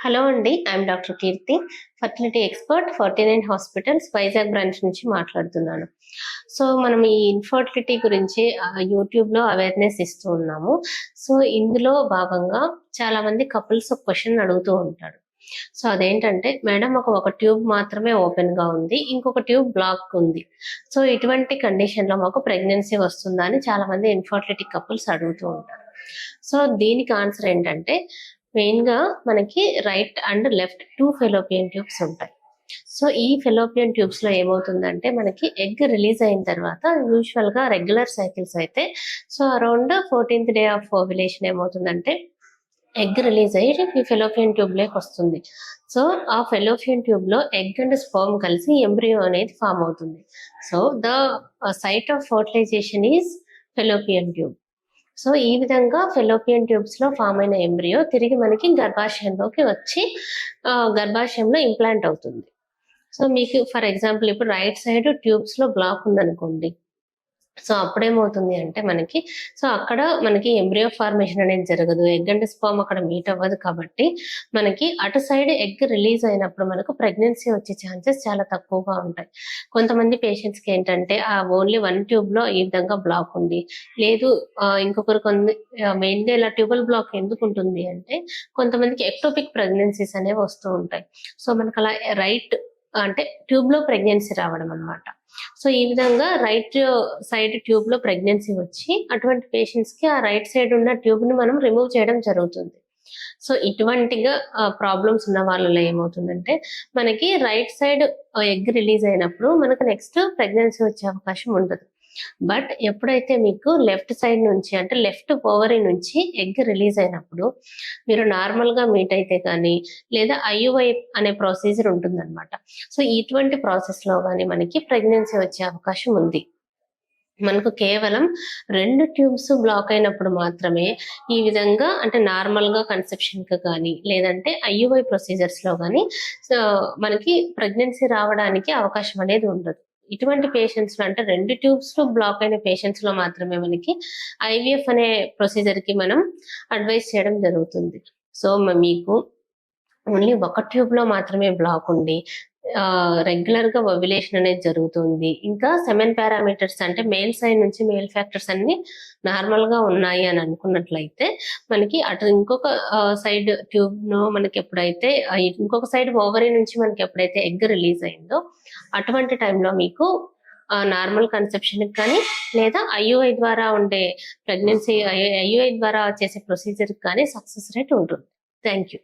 Hello అండి, I'm doctor Keerthi, fertility expert, 49 hospitals Vizag branch నుంచి మాట్లాడుతున్నాను. సో మనం ఈ ఇన్ఫర్టిలిటీ గురించి యూట్యూబ్లో అవేర్నెస్ ఇస్తూ ఉన్నాము. సో ఇందులో భాగంగా చాలా మంది కపుల్స్ ఒక క్వశ్చన్ అడుగుతూ ఉంటారు. సో అదేంటంటే, మేడం ఒక ట్యూబ్ మాత్రమే ఓపెన్ గా ఉంది, ఇంకొక ట్యూబ్ బ్లాక్ ఉంది. సో ఇటువంటి కండిషన్ లో మాకు ప్రెగ్నెన్సీ వస్తుందా అని చాలా మంది ఇన్ఫర్టిలిటీ కపుల్స్ అడుగుతూ ఉంటారు. సో దీనికి ఆన్సర్ ఏంటంటే, మెయిన్ గా మనకి right and left 2 fallopian tubes ఉంటాయి. సో ఈ ఫెలోపియన్ ట్యూబ్స్ లో ఏమవుతుందంటే, మనకి ఎగ్ రిలీజ్ అయిన తర్వాత యూజువల్ గా రెగ్యులర్ సైకిల్స్ అయితే so around 14th day of ovulation ఏమవుతుందంటే, ఎగ్ రిలీజ్ అయ్యి ఈ ఫెలోపియన్ ట్యూబ్ లోకి వస్తుంది. సో ఆ ఫెలోపియన్ ట్యూబ్ లో ఎగ్ అండ్ స్పర్మ్ కలిసి ఎంబ్రియో అనేది ఫామ్ అవుతుంది. So the site of fertilisation is fallopian tube. So ఈ విధంగా ఫెలోపియన్ ట్యూబ్స్ లో ఫామ్ అయిన ఎంబ్రియో తిరిగి మనకి గర్భాశయంలోకి వచ్చి గర్భాశయంలో ఇంప్లాంట్ అవుతుంది. సో మీకు ఫర్ ఎగ్జాంపుల్ ఇప్పుడు రైట్ సైడ్ ట్యూబ్స్ లో బ్లాక్ ఉందనుకోండి. సో అప్పుడేమవుతుంది అంటే మనకి అక్కడ మనకి ఎంబ్రియో ఫార్మేషన్ అనేది జరగదు, ఎగ్ అండ్ స్పర్మ్ అక్కడ మీట్ అవ్వదు. కాబట్టి మనకి అటు సైడ్ ఎగ్ రిలీజ్ అయినప్పుడు మనకు ప్రెగ్నెన్సీ వచ్చే ఛాన్సెస్ చాలా తక్కువగా ఉంటాయి. కొంతమంది పేషెంట్స్ కి ఏంటంటే ఓన్లీ 1 ట్యూబ్ లో ఈ విధంగా బ్లాక్ ఉంది, లేదు ఇంకొకరు మెయిన్గా ఇలా ట్యూబల్ బ్లాక్ ఎందుకు ఉంటుంది అంటే, కొంతమందికి ఎక్టోపిక్ ప్రెగ్నెన్సీస్ అనేవి వస్తూ ఉంటాయి. సో మనకు అలా రైట్ అంటే ట్యూబ్ లో ప్రెగ్నెన్సీ రావడం అన్నమాట. సో ఈ విధంగా రైట్ సైడ్ ట్యూబ్ లో ప్రెగ్నెన్సీ వచ్చి అటువంటి పేషెంట్స్ కి ఆ రైట్ సైడ్ ఉన్న ట్యూబ్ ని మనం రిమూవ్ చేయడం జరుగుతుంది. సో ఇటువంటిగా ప్రాబ్లమ్స్ ఉన్న వాళ్ళలో ఏమవుతుందంటే, మనకి రైట్ సైడ్ ఎగ్ రిలీజ్ అయినప్పుడు మనకు నెక్స్ట్ ప్రెగ్నెన్సీ వచ్చే అవకాశం ఉండదు. బట్ ఎప్పుడైతే మీకు లెఫ్ట్ సైడ్ నుంచి అంటే లెఫ్ట్ ఓవరీ నుంచి ఎగ్ రిలీజ్ అయినప్పుడు మీరు నార్మల్ గా మీట్ అయితే కానీ, లేదా ఐయుఐ అనే ప్రొసీజర్ ఉంటుందన్నమాట. సో ఇటువంటి ప్రాసెస్ లో కానీ మనకి ప్రెగ్నెన్సీ వచ్చే అవకాశం ఉంది. మనకు కేవలం 2 ట్యూబ్స్ బ్లాక్ అయినప్పుడు మాత్రమే ఈ విధంగా అంటే నార్మల్ గా కన్సెప్షన్ కి కానీ, లేదంటే ఐయుఐ ప్రొసీజర్స్ లో కానీ మనకి ప్రెగ్నెన్సీ రావడానికి అవకాశం అనేది ఉండదు. ఇటువంటి పేషెంట్స్ లో అంటే 2 ట్యూబ్స్ లో బ్లాక్ అయిన పేషెంట్స్ లో మాత్రమే మనకి ఐవీఎఫ్ అనే ప్రొసీజర్ కి మనం అడ్వైస్ చేయడం జరుగుతుంది. సో మీకు ఓన్లీ ఒక ట్యూబ్ లో మాత్రమే బ్లాక్ ఉండి రెగ్యులర్ గా ఓవ్యులేషన్ అనేది జరుగుతుంది, ఇంకా సెమెన్ పారామీటర్స్ అంటే మేల్ సైడ్ నుంచి మేల్ ఫ్యాక్టర్స్ అన్ని నార్మల్ గా ఉన్నాయి అని అనుకున్నట్లయితే, మనకి అటు ఇంకొక సైడ్ ట్యూబ్ లో మనకి ఎప్పుడైతే ఇంకొక సైడ్ ఓవరీ నుంచి మనకి ఎప్పుడైతే ఎగ్ రిలీజ్ అయిందో, అటువంటి టైంలో మీకు నార్మల్ కన్సెప్షన్ కానీ, లేదా ఐయుఐ ద్వారా ఉండే ప్రెగ్నెన్సీ ఐయుఐ ద్వారా చేసే ప్రొసీజర్ కానీ సక్సెస్ రేట్ ఉంటుంది. Thank you.